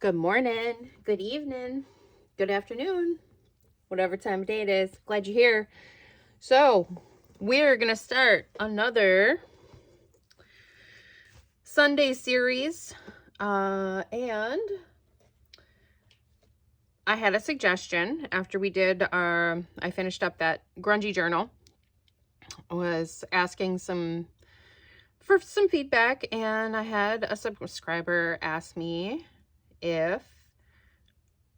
Good morning, good evening, good afternoon, whatever time of day it is. Glad you're here. So, we're going to start another Sunday series. And I had a suggestion after we did I finished up that Grungy journal. I was asking for some feedback, and I had a subscriber ask me if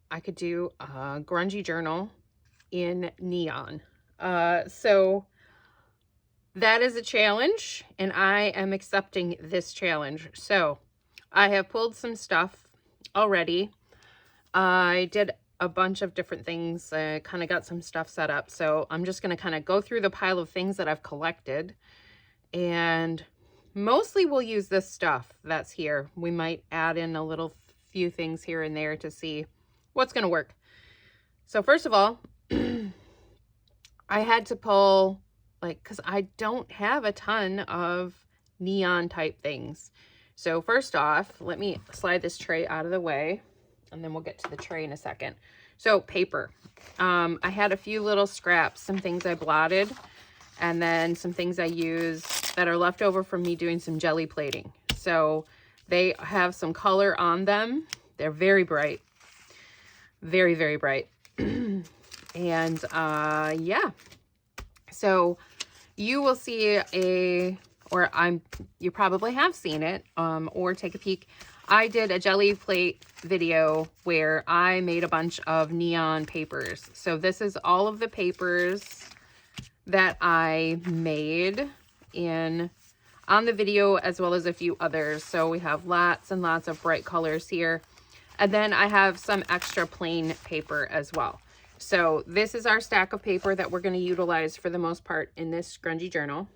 I could do a Grungy journal in neon. So that is a challenge, and I am accepting this challenge. So I have pulled some stuff already. I did a bunch of different things. I kind of got some stuff set up. So I'm just going to kind of go through the pile of things that I've collected, and mostly we'll use this stuff that's here. We might add in a little few things here and there to see what's going to work. So first of all, I had to pull, because I don't have a ton of neon type things. So first off, let me slide this tray out of the way, and then we'll get to the tray in a second. So paper. I had a few little scraps, some things I blotted, and then some things I used that are left over from me doing some jelly plating. So they have some color on them. They're very bright. Very, very bright. And yeah, so you will see you probably have seen it, or take a peek. I did a jelly plate video where I made a bunch of neon papers. So this is all of the papers that I made on the video, as well as a few others. So we have lots and lots of bright colors here. And then I have some extra plain paper as well. So this is our stack of paper that we're going to utilize for the most part in this Grungy journal.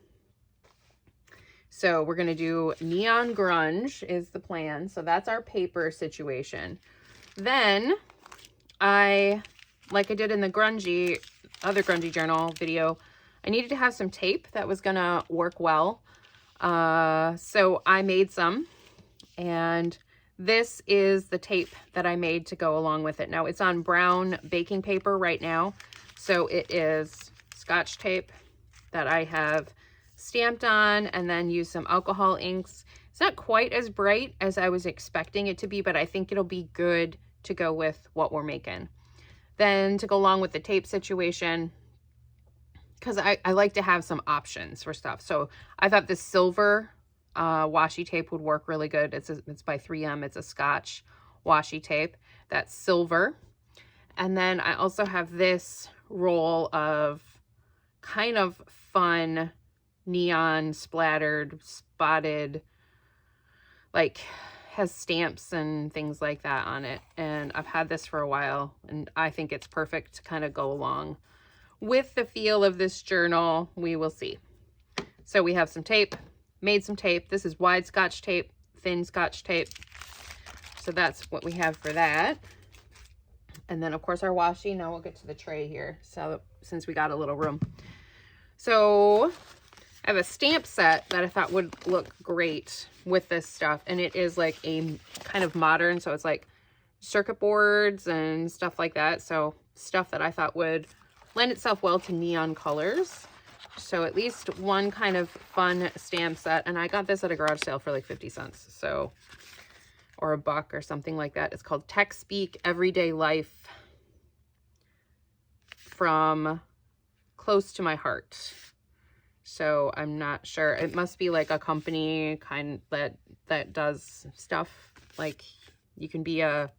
So we're going to do neon grunge is the plan. So that's our paper situation. Then like I did in the other Grungy journal video, I needed to have some tape that was going to work well. So I made some, and this is the tape that I made to go along with it. Now it's on brown baking paper right now. So it is Scotch tape that I have stamped on, and then use some alcohol inks. It's not quite as bright as I was expecting it to be, but I think it'll be good to go with what we're making. Then to go along with the tape situation, because I like to have some options for stuff. So I thought this silver washi tape would work really good. It's by 3M. It's a Scotch washi tape that's silver. And then I also have this roll of kind of fun neon splattered, spotted, has stamps and things like that on it. And I've had this for a while, and I think it's perfect to kind of go along with the feel of this journal. We will see. So we have some tape. Made some tape. This is wide Scotch tape, thin Scotch tape. So that's what we have for that. And then of course our washi. Now we'll get to the tray here. So since we got a little room. So I have a stamp set that I thought would look great with this stuff. And it is like a kind of modern. So it's like circuit boards and stuff like that. So stuff that I thought would lend itself well to neon colors. So at least one kind of fun stamp set. And I got this at a garage sale for like 50 cents. So, or $1 or something like that. It's called Tech Speak Everyday Life from Close to My Heart. So I'm not sure. It must be like a company kind that does stuff. Like you can be a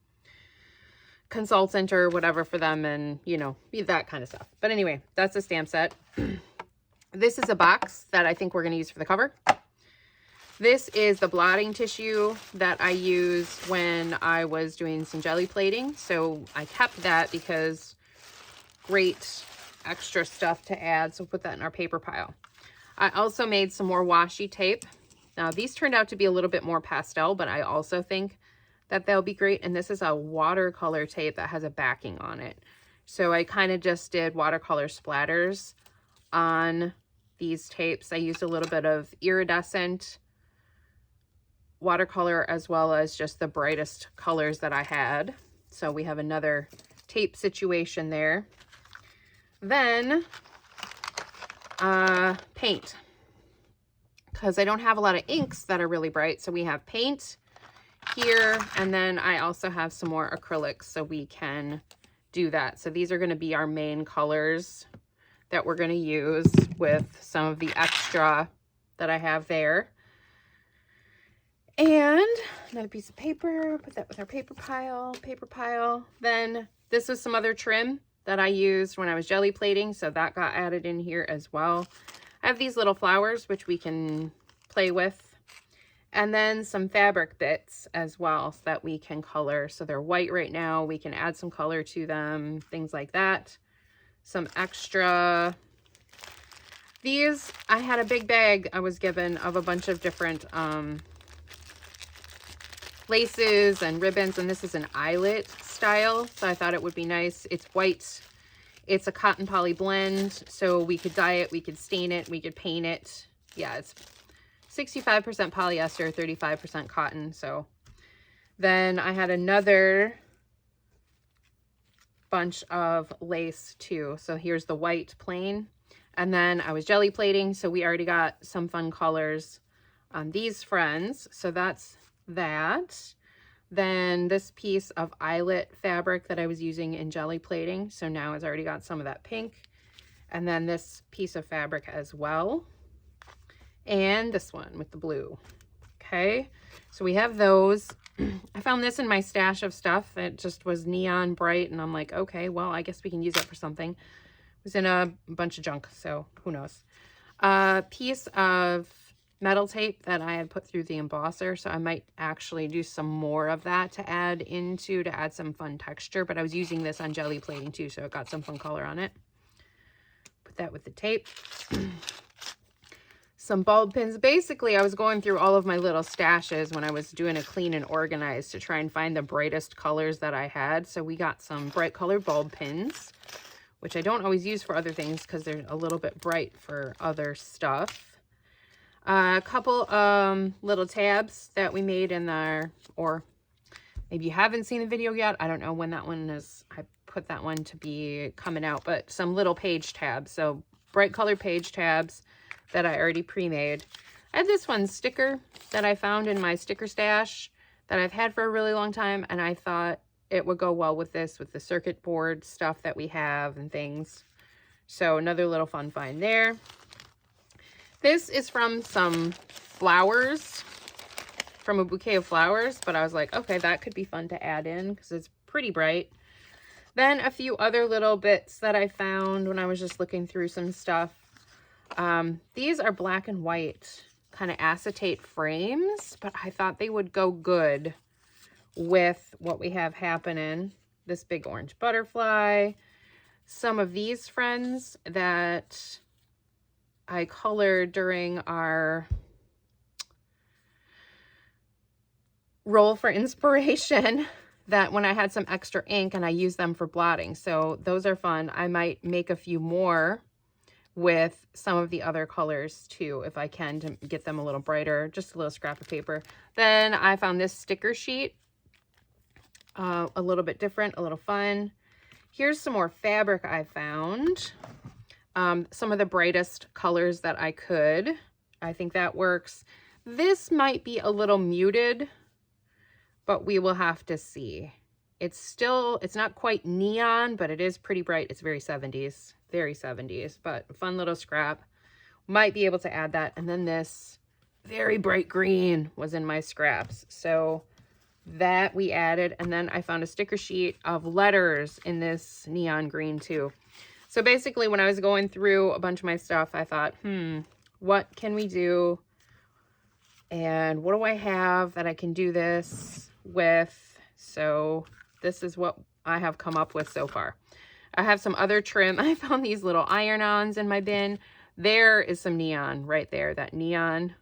consultant or whatever for them, and be that kind of stuff. But anyway, that's a stamp set. This is a box that I think we're going to use for the cover. This is the blotting tissue that I used when I was doing some jelly plating. So I kept that because great extra stuff to add. So we'll put that in our paper pile. I also made some more washi tape. Now these turned out to be a little bit more pastel, but I also think that they'll be great. And this is a watercolor tape that has a backing on it. So I kind of just did watercolor splatters on these tapes. I used a little bit of iridescent watercolor as well as just the brightest colors that I had. So we have another tape situation there. Then paint, because I don't have a lot of inks that are really bright. So we have paint here, and then I also have some more acrylics so we can do that. So these are going to be our main colors that we're going to use with some of the extra that I have there. And another piece of paper, put that with our paper pile. Then this was some other trim that I used when I was jelly plating, so that got added in here as well. I have these little flowers, which we can play with. And then some fabric bits as well so that we can color. So they're white right now. We can add some color to them, things like that. Some extra. These, I had a big bag I was given of a bunch of different laces and ribbons, and this is an eyelet style, so I thought it would be nice. It's white. It's a cotton poly blend, so we could dye it, we could stain it, we could paint it. Yeah, it's 65% polyester, 35% cotton. So then I had another bunch of lace too. So here's the white plain, and then I was jelly plating, so we already got some fun colors on these friends. So that's that. Then this piece of eyelet fabric that I was using in jelly plating, so now it's already got some of that pink. And then this piece of fabric as well, and this one with the blue. Okay, so we have those. I found this in my stash of stuff. It just was neon bright, and I'm like, okay, well, I guess we can use it for something. It was in a bunch of junk, so who knows. A piece of metal tape that I had put through the embosser, so I might actually do some more of that to add some fun texture, but I was using this on jelly plating too, so it got some fun color on it. Put that with the tape. Some bulb pins. Basically, I was going through all of my little stashes when I was doing a clean and organized to try and find the brightest colors that I had. So we got some bright colored bulb pins, which I don't always use for other things because they're a little bit bright for other stuff. A couple little tabs that we made in there, or maybe you haven't seen the video yet. I don't know when that one is. I put that one to be coming out, but some little page tabs. So bright colored page tabs that I already pre-made. I had this one sticker that I found in my sticker stash that I've had for a really long time, and I thought it would go well with this, with the circuit board stuff that we have and things. So another little fun find there. This is from some flowers, from a bouquet of flowers, but I was like, okay, that could be fun to add in because it's pretty bright. Then a few other little bits that I found when I was just looking through some stuff. These are black and white kind of acetate frames, but I thought they would go good with what we have happening. This big orange butterfly, some of these friends that I colored during our roll for inspiration, that when I had some extra ink and I used them for blotting. So those are fun. I might make a few more with some of the other colors too, if I can, to get them a little brighter. Just a little scrap of paper. Then I found this sticker sheet, a little bit different, a little fun. Here's some more fabric I found. Some of the brightest colors that I could. I think that works. This might be a little muted, but we will have to see. It's not quite neon, but it is pretty bright. It's very 70s, but fun little scrap. Might be able to add that. And then this very bright green was in my scraps. So that we added. And then I found a sticker sheet of letters in this neon green too. So basically, when I was going through a bunch of my stuff, I thought, what can we do? And what do I have that I can do this with? So this is what I have come up with so far. I have some other trim. I found these little iron-ons in my bin. There is some neon right there, that neon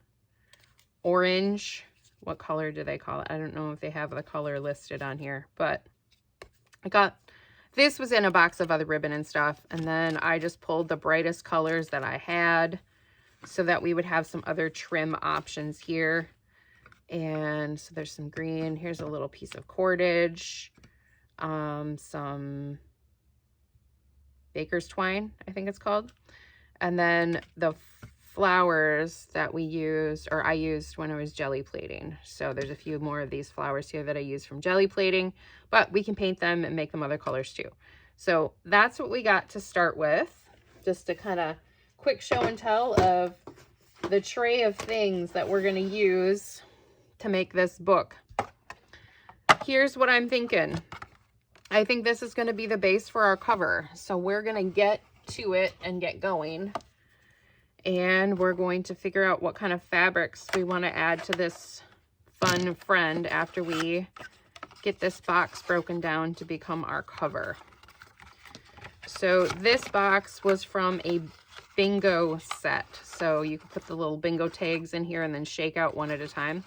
orange. What color do they call it? I don't know if they have the color listed on here, but I got... This was in a box of other ribbon and stuff, and then I just pulled the brightest colors that I had so that we would have some other trim options here. And so there's some green. Here's a little piece of cordage, some baker's twine, I think it's called. And then the flowers that we used, or I used when I was jelly plating. So there's a few more of these flowers here that I used from jelly plating, but we can paint them and make them other colors too. So that's what we got to start with. Just a kind of quick show and tell of the tray of things that we're going to use to make this book. Here's what I'm thinking. I think this is going to be the base for our cover. So we're going to get to it and get going. And we're going to figure out what kind of fabrics we want to add to this fun friend after we get this box broken down to become our cover. So this box was from a bingo set. So you can put the little bingo tags in here and then shake out one at a time.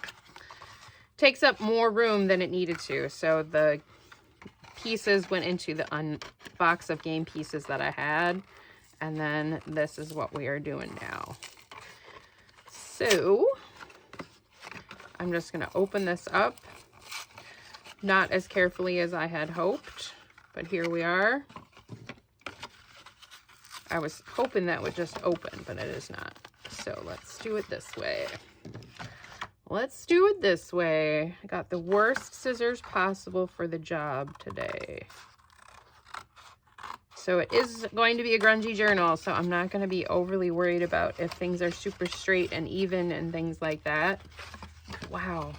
Takes up more room than it needed to. So the pieces went into the box of game pieces that I had. And then this is what we are doing now. So I'm just going to open this up. Not as carefully as I had hoped, but here we are. I was hoping that would just open, but it is not. So let's do it this way. Let's do it this way. I got the worst scissors possible for the job today. So it is going to be a grungy journal, so I'm not going to be overly worried about if things are super straight and even and things like that. Wow.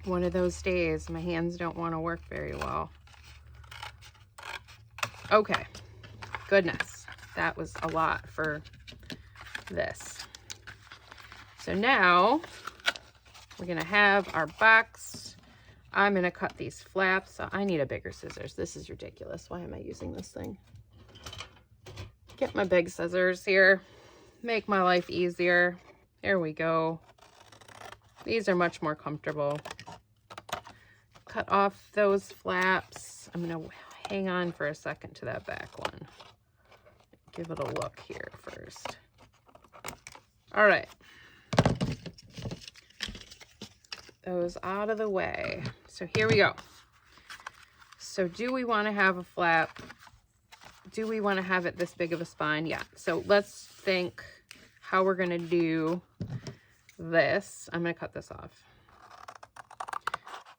One of those days, my hands don't want to work very well. Okay. Goodness. That was a lot for this. So now we're going to have our box. I'm going to cut these flaps. So I need a bigger scissors. This is ridiculous. Why am I using this thing? Get my big scissors here. Make my life easier. There we go. These are much more comfortable. Cut off those flaps. I'm going to hang on for a second to that back one. Give it a look here first. All right. Those out of the way. So here we go. So do we want to have a flap? Do we want to have it this big of a spine? Yeah. So let's think how we're going to do this. I'm going to cut this off.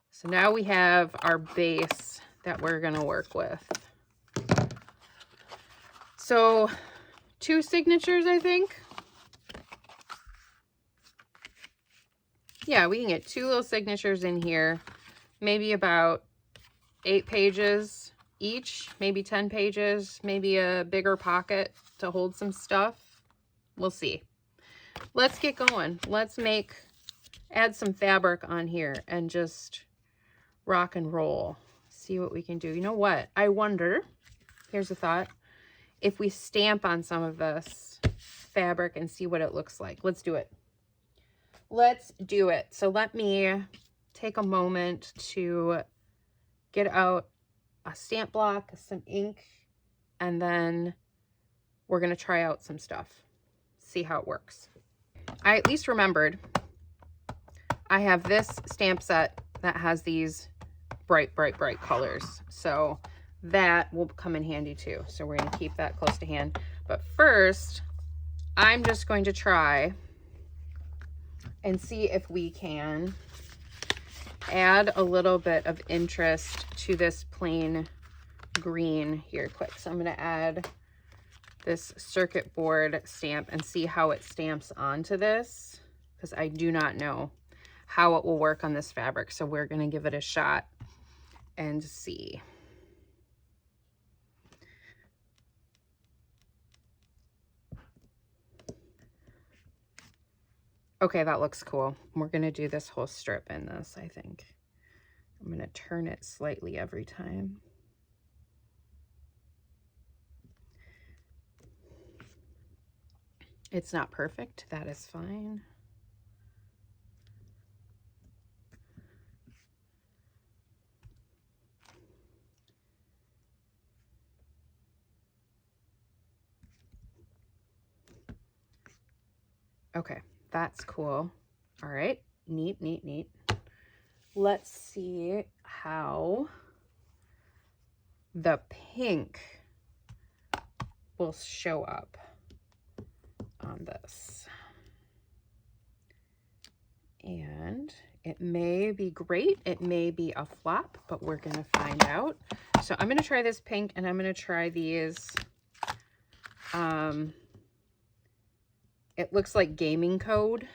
So now we have our base that we're going to work with. So 2 signatures, I think. Yeah, we can get 2 little signatures in here, maybe about 8 pages each, maybe 10 pages, maybe a bigger pocket to hold some stuff. We'll see. Let's get going. Let's add some fabric on here and just rock and roll. See what we can do. You know what? I wonder, here's a thought, if we stamp on some of this fabric and see what it looks like. Let's do it. Let's do it. So let me take a moment to get out a stamp block, some ink, and then we're going to try out some stuff. See how it works. I at least remembered I have this stamp set that has these bright, bright, bright colors. So that will come in handy too. So we're going to keep that close to hand. But first, I'm just going to try and see if we can add a little bit of interest to this plain green here quick. So I'm going to add this circuit board stamp and see how it stamps onto this, because I do not know how it will work on this fabric. So we're going to give it a shot and see. Okay, that looks cool. We're going to do this whole strip in this, I think. I'm going to turn it slightly every time. It's not perfect. That is fine. Okay, that's cool. All right, Neat, neat, neat. Let's see how the pink will show up on this. And it may be great, it may be a flop, but we're gonna find out. So I'm gonna try this pink, and I'm gonna try these. It looks like gaming code.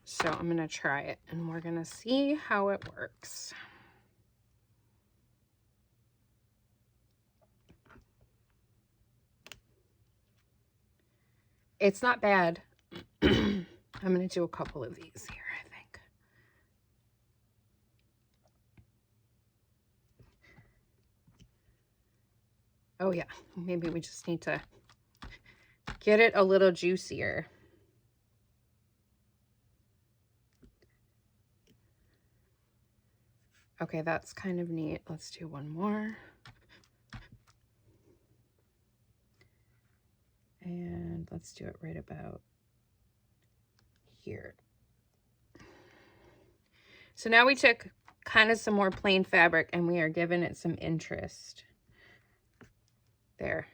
So I'm gonna try it, and we're gonna see how it works. It's not bad. I'm gonna do a couple of these here, I think. Oh yeah, maybe we just need to get it a little juicier. Okay, that's kind of neat. Let's do one more. And let's do it right about here. So now we took kind of some more plain fabric and we are giving it some interest. There.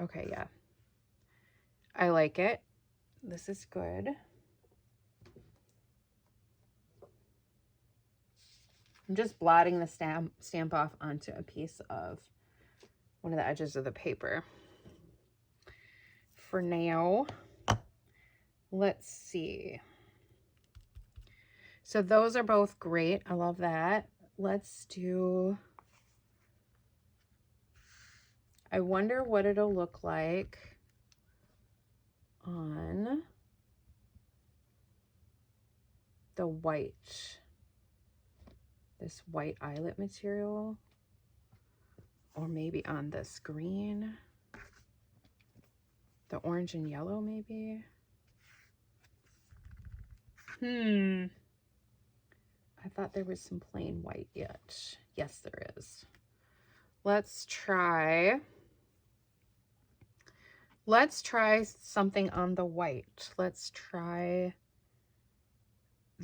Okay, yeah. I like it. This is good. I'm just blotting the stamp off onto a piece of one of the edges of the paper. For now, let's see. So those are both great. I love that. Let's do, I wonder what it'll look like on the white, this white eyelet material, or maybe on this green, the orange and yellow maybe. I thought there was some plain white yet. Yes, there is. Let's try something on the white. Let's try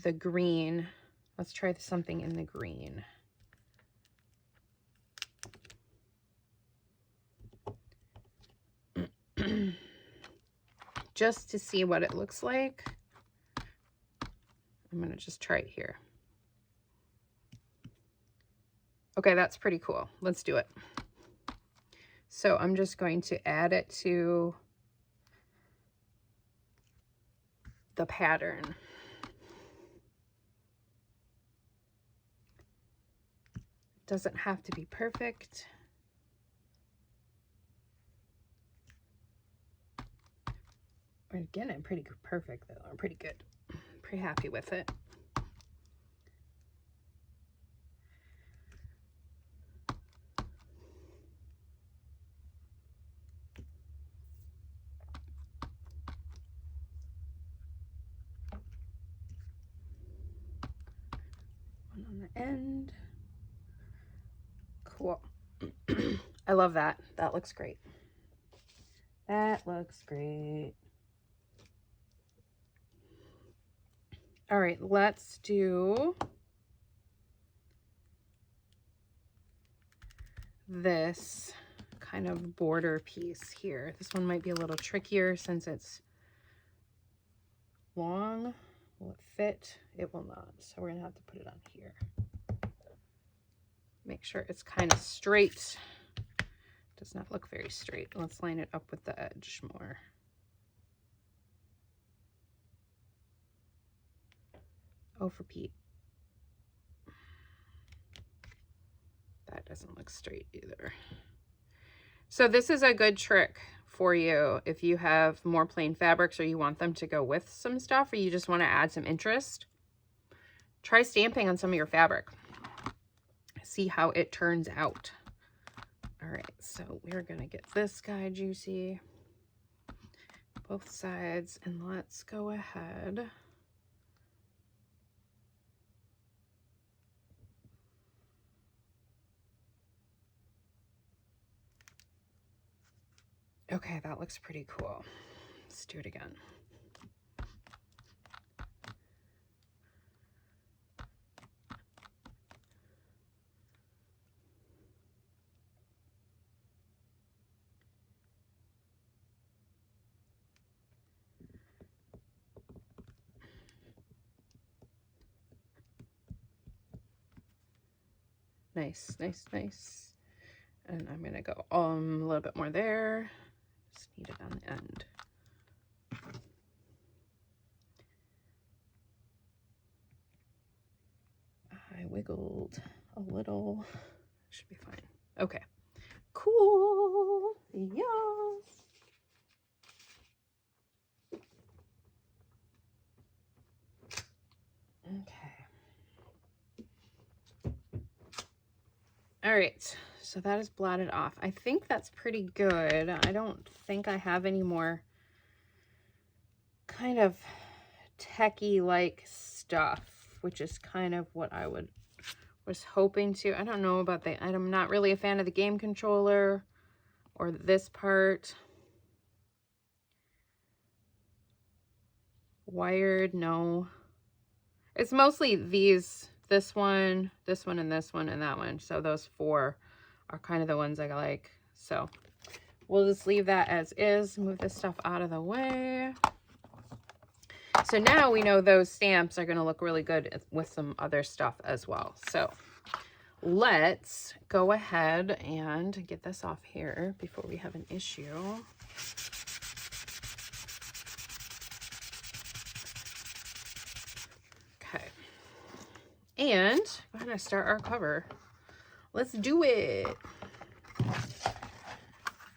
the green. Let's try something in the green. Just to see what it looks like. I'm gonna just try it here. Okay, that's pretty cool. Let's do it. So I'm just going to add it to the pattern. Doesn't have to be perfect. Again, I'm pretty perfect though. I'm pretty good. Pretty happy with it. One on the end. Cool. I love that. That looks great. That looks great. All right, let's do this kind of border piece here. This one might be a little trickier since it's long. Will it fit? It will not. So we're gonna have to put it on here. Make sure it's kind of straight. Does not look very straight. Let's line it up with the edge more. Oh, for Pete. That doesn't look straight either. So this is a good trick for you if you have more plain fabrics or you want them to go with some stuff, or you just want to add some interest. Try stamping on some of your fabric. See how it turns out. All right, so we're gonna get this guy juicy, both sides, and let's go ahead. Okay, that looks pretty cool. Let's do it again. Nice, nice, nice. And I'm gonna go a little bit more there. Just need it on the end. I wiggled a little. Should be fine. Okay. Cool. Yes. Okay. All right. So that is blotted off. I think that's pretty good. I don't think I have any more kind of techie-like stuff, which is kind of what I was hoping to. I don't know about the, I'm not really a fan of the game controller or this part. Wired, no. It's mostly these, this one, and this one, and that one. So those 4 are kind of the ones I like. So we'll just leave that as is. Move this stuff out of the way. So now we know those stamps are going to look really good with some other stuff as well. So let's go ahead and get this off here before we have an issue. Okay. And go ahead and start our cover. Let's do it.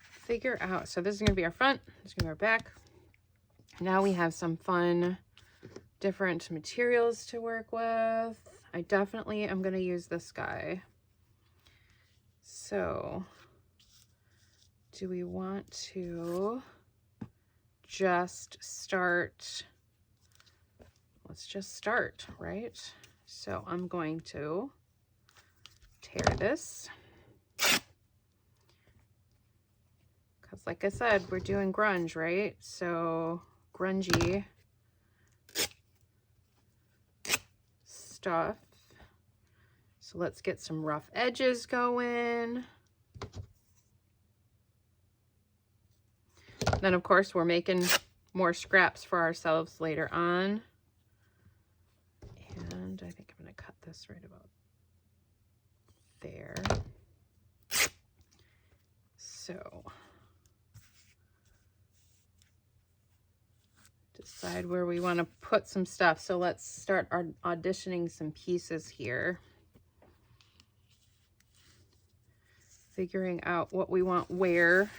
Figure out. So this is going to be our front. This is going to be our back. Now we have some fun, different materials to work with. I definitely am going to use this guy. So do we want to just start? Let's just start, right? So I'm going to tear this. Because like I said, we're doing grunge, right? So grungy stuff. So let's get some rough edges going. Then of course we're making more scraps for ourselves later on. And I think I'm going to cut this right about there. So decide where we want to put some stuff. So let's start auditioning some pieces here. Figuring out what we want where.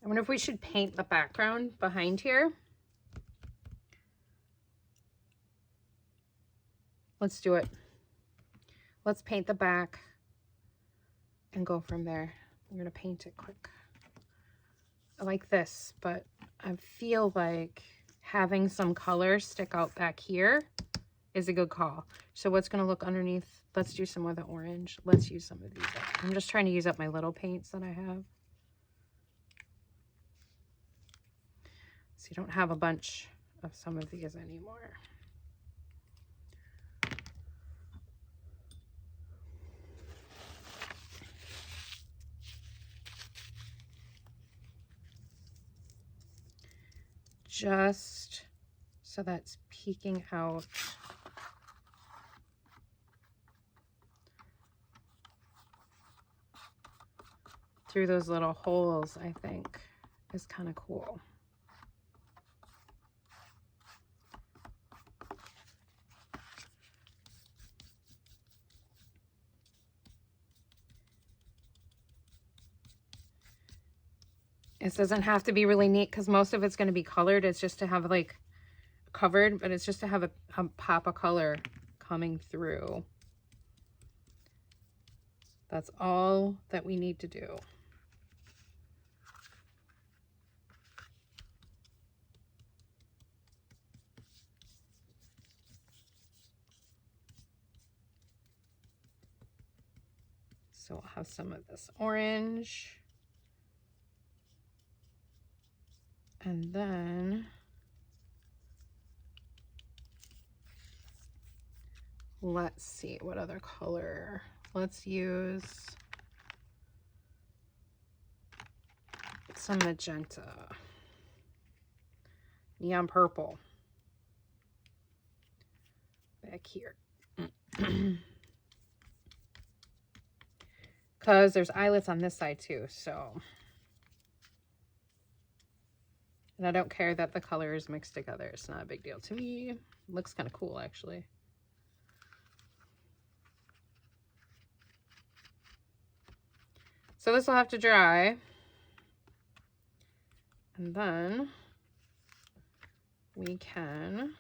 I wonder if we should paint the background behind here. Let's do it. Let's paint the back and go from there. I'm gonna paint it quick. I like this, but I feel like having some color stick out back here is a good call. So what's gonna look underneath? Let's do some of the orange. Let's use some of these up. I'm just trying to use up my little paints that I have. So you don't have a bunch of some of these anymore. Just so that's peeking out. through those little holes, I think, is kind of cool. This doesn't have to be really neat because most of it's going to be colored. It's just to have like covered, but it's just to have a pop of color coming through. That's all that we need to do. So I'll have some of this orange. And then let's see what other color. Let's use some magenta. Neon purple. Back here. Because there's eyelets on this side too, so. And I don't care that the colors mixed together. It's not a big deal to me. It looks kind of cool, actually. So this will have to dry. And then we can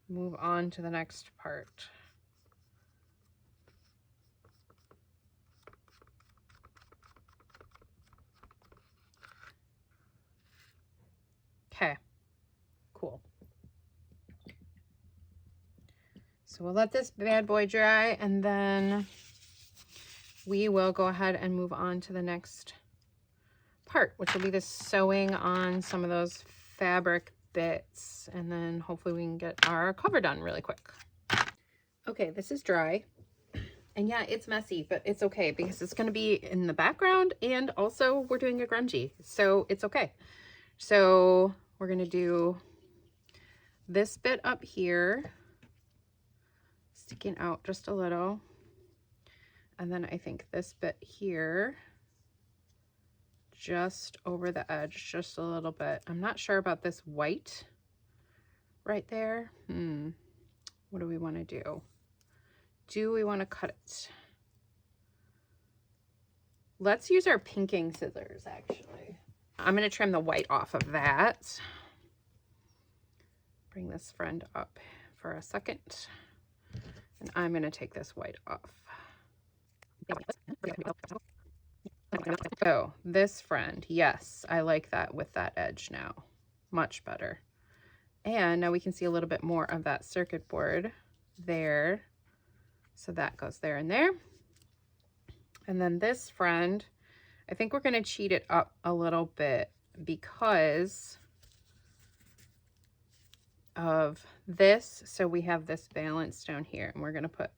move on to the next part. Okay, cool. So we'll let this bad boy dry, and then we will go ahead and move on to the next part, which will be the sewing on some of those fabric bits, and then hopefully we can get our cover done really quick. Okay, this is dry, and yeah, it's messy, but it's okay because it's going to be in the background, and also we're doing a grungy, so it's okay. So we're going to do this bit up here, sticking out just a little, and then I think this bit here just over the edge just a little bit. I'm not sure about this white right there. What do we want to do? Do we want to cut it? Let's use our pinking scissors, actually. I'm going to trim the white off of that. Bring this friend up for a second. And I'm going to take this white off. Oh, this friend. Yes, I like that with that edge now. Much better. And now we can see a little bit more of that circuit board there. So that goes there and there. And then this friend, I think we're going to cheat it up a little bit because of this. So we have this balance down here, and we're going to put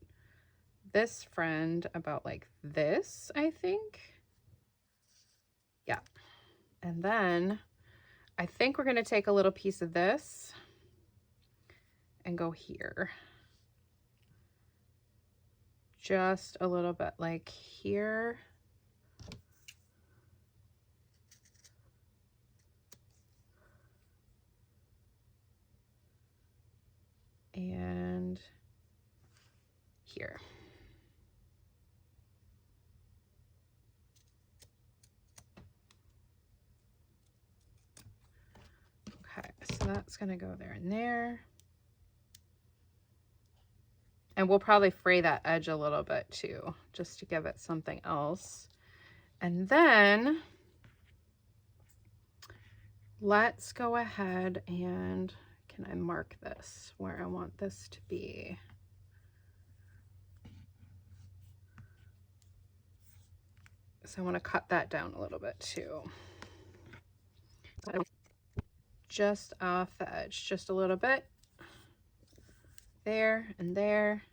this friend about like this, I think. Yeah. And then I think we're going to take a little piece of this and go here. Just a little bit like here. And here. Okay, so that's going to go there and there. And we'll probably fray that edge a little bit too, just to give it something else. And then let's go ahead and, can I mark this where I want this to be? So I want to cut that down a little bit too. Just off the edge, just a little bit. There and there.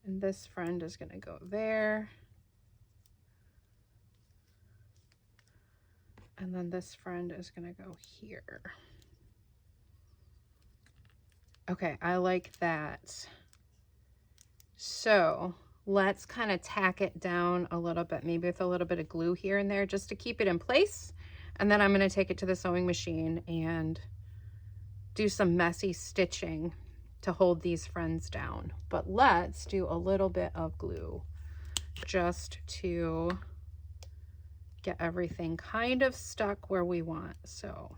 And this friend is going to go there. And then this friend is going to go here. Okay, I like that. So let's kind of tack it down a little bit, maybe with a little bit of glue here and there just to keep it in place. And then I'm going to take it to the sewing machine and do some messy stitching to hold these friends down. But let's do a little bit of glue just to get everything kind of stuck where we want. So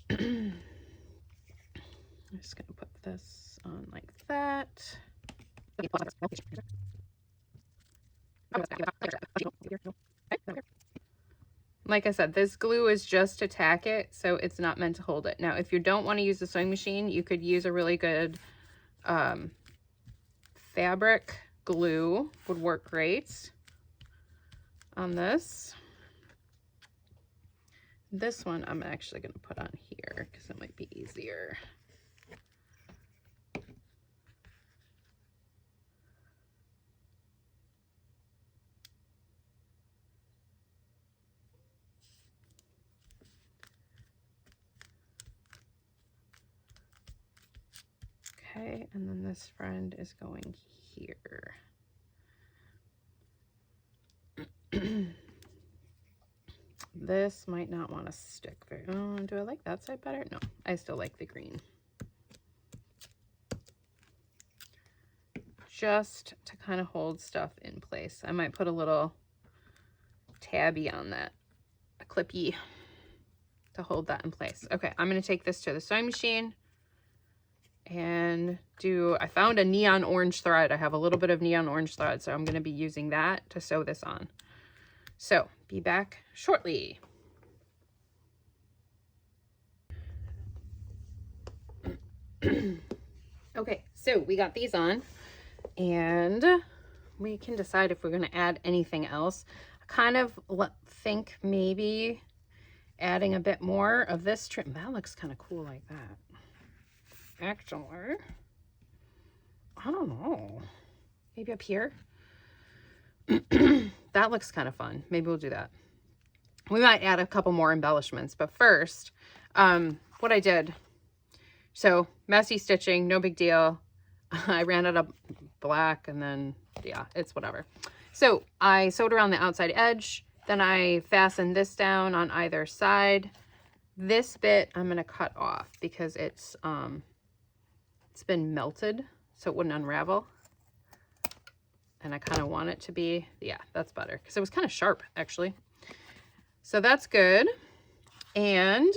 I'm just going to put this on like that. Like I said, this glue is just to tack it, so it's not meant to hold it. Now, if you don't want to use the sewing machine, you could use a really good fabric glue, would work great on this. This one I'm actually going to put on here because it might be easier. Okay, and then this friend is going here. This might not want to stick very, do I like that side better? No, I still like the green. Just to kind of hold stuff in place. I might put a little tabby on that, a clippy, to hold that in place. Okay, I'm going to take this to the sewing machine and I found a neon orange thread. I have a little bit of neon orange thread, so I'm going to be using that to sew this on. So, be back shortly. Okay, so we got these on, and we can decide if we're going to add anything else. I kind of think maybe adding a bit more of this trim. That looks kind of cool like that. Actually, I don't know. Maybe up here. That looks kind of fun. Maybe we'll do that. We might add a couple more embellishments, but first, what I did, so messy stitching, no big deal. I ran it up black and then, yeah, it's whatever. So I sewed around the outside edge, then I fastened this down on either side. This bit I'm going to cut off because it's been melted, so it wouldn't unravel. And I kind of want it to be, yeah, that's better because it was kind of sharp actually. So that's good. And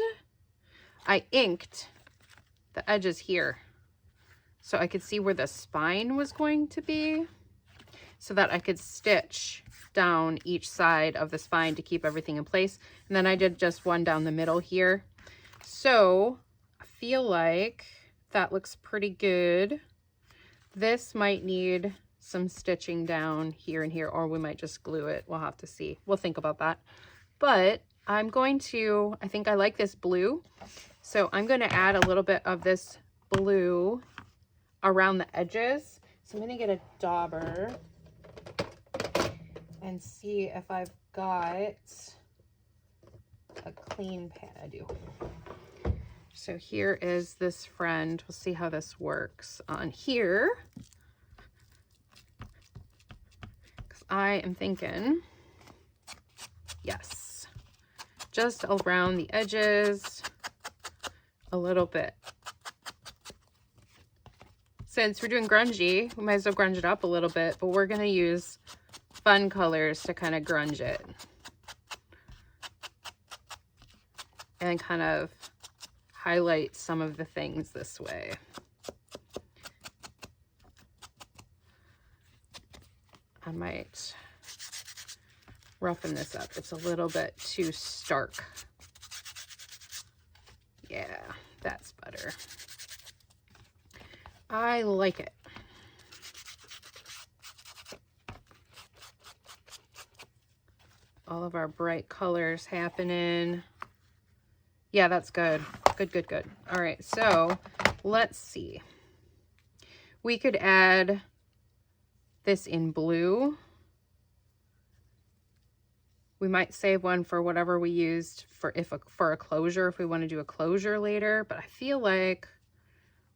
I inked the edges here so I could see where the spine was going to be so that I could stitch down each side of the spine to keep everything in place. And then I did just one down the middle here. So I feel like that looks pretty good. This might need some stitching down here and here, or we might just glue it. We'll have to see. We'll think about that. But I'm going to, I think I like this blue. So I'm going to add a little bit of this blue around the edges. So I'm going to get a dauber and see if I've got a clean pad. I do. So here is this friend. We'll see how this works on here. Because I am thinking, yes, just around the edges a little bit. Since we're doing grungy, we might as well grunge it up a little bit, but we're going to use fun colors to kind of grunge it. And kind of highlight some of the things this way. I might roughen this up. It's a little bit too stark. Yeah, that's better. I like it. All of our bright colors happening. Yeah, that's good. Good, good, good. All right, so let's see. We could add this in blue. We might save one for whatever we used for a closure, if we want to do a closure later, but I feel like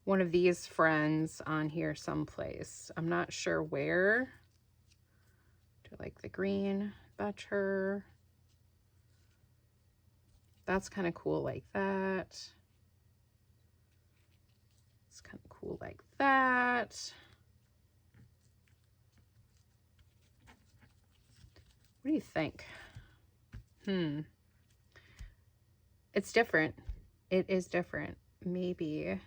one of these friends on here someplace. I'm not sure where. Do I like the green butcher? That's kind of cool like that. It's kind of cool like that. What do you think? It's different. It is different. Maybe.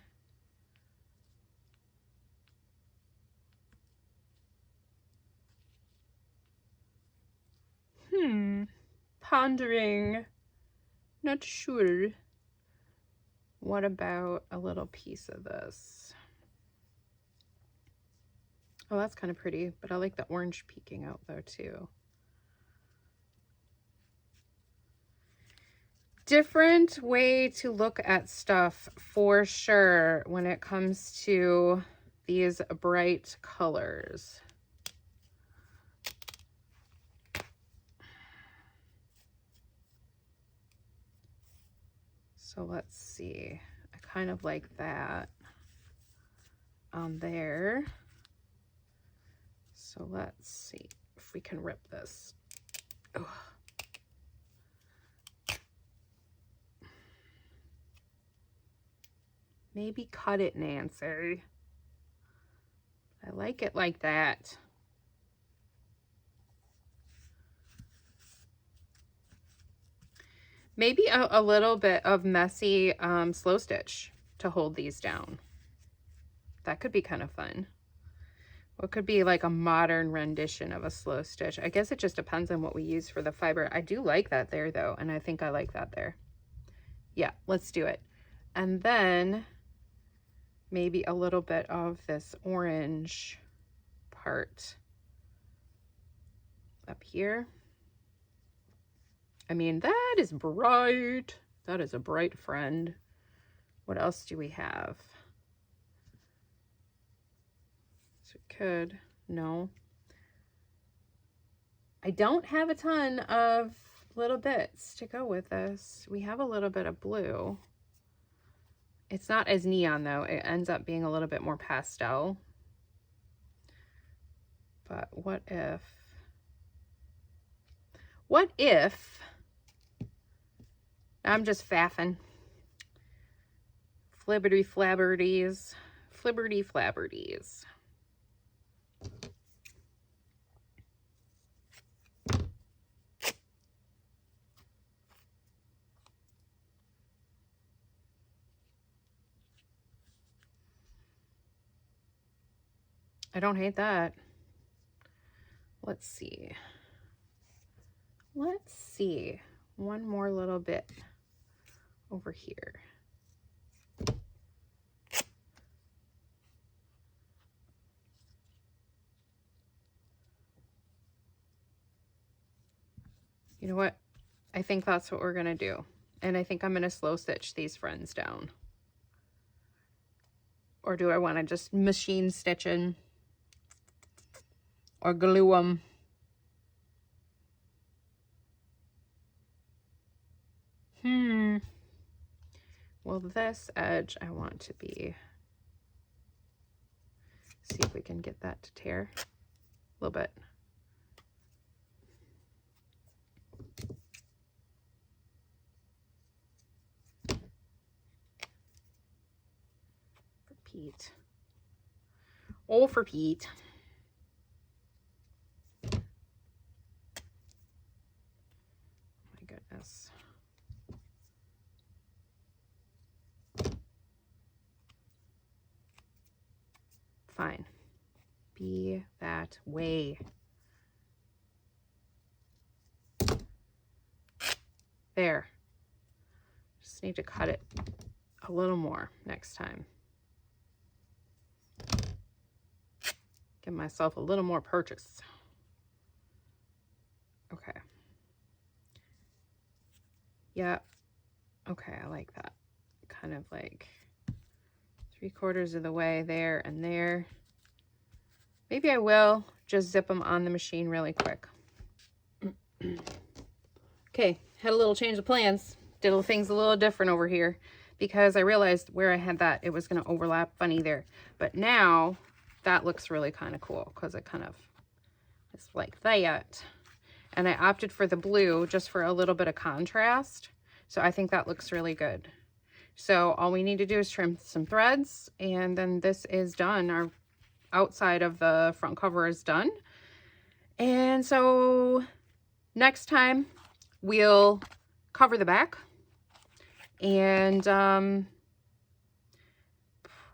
Pondering. Not sure. What about a little piece of this? Oh, that's kind of pretty, but I like the orange peeking out though too. Different way to look at stuff for sure when it comes to these bright colors. So let's see. I kind of like that on there. So let's see if we can rip this. Ugh. Maybe cut it, Nancy. I like it like that. Maybe a little bit of messy slow stitch to hold these down. That could be kind of fun. What could be like a modern rendition of a slow stitch? I guess it just depends on what we use for the fiber. I do like that there though, and I think I like that there. Yeah, let's do it. And then maybe a little bit of this orange part up here. I mean, that is bright. That is a bright friend. What else do we have? So we could, no. I don't have a ton of little bits to go with this. We have a little bit of blue. It's not as neon though. It ends up being a little bit more pastel. But what if I'm just faffing. Flibberty flabberties. Flibberty flabberties. I don't hate that. Let's see. Let's see. One more little bit over here. You know what? I think that's what we're gonna do. And I think I'm gonna slow stitch these friends down. Or do I want to just machine stitch in? Or glue them? Well, this edge I want to be, see if we can get that to tear a little bit. For Pete. Oh, for Pete. Oh my goodness. Fine. Be that way. There. Just need to cut it a little more next time. Give myself a little more purchase. Okay. Yeah. Okay, I like that. Kind of like 3/4 of the way there and there. Maybe I will just zip them on the machine really quick. Okay, had a little change of plans. Did things a little different over here. because I realized where I had that, it was going to overlap funny there. But now that looks really kind of cool because it kind of is like that. And I opted for the blue just for a little bit of contrast. So I think that looks really good. So all we need to do is trim some threads, and then this is done. Our outside of the front cover is done. And so next time we'll cover the back and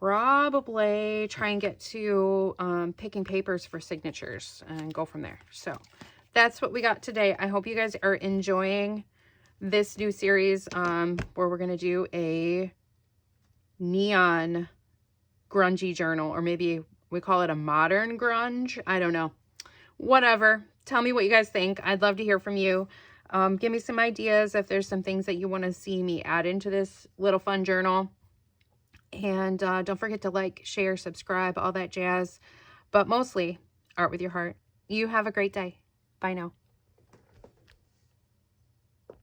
probably try and get to picking papers for signatures and go from there. So that's what we got today. I hope you guys are enjoying this new series where we're going to do a neon grungy journal, or maybe we call it a modern grunge. I don't know. Whatever. Tell me what you guys think. I'd love to hear from you. Give me some ideas if there's some things that you want to see me add into this little fun journal. And don't forget to like, share, subscribe, all that jazz. But mostly, art with your heart. You have a great day. Bye now.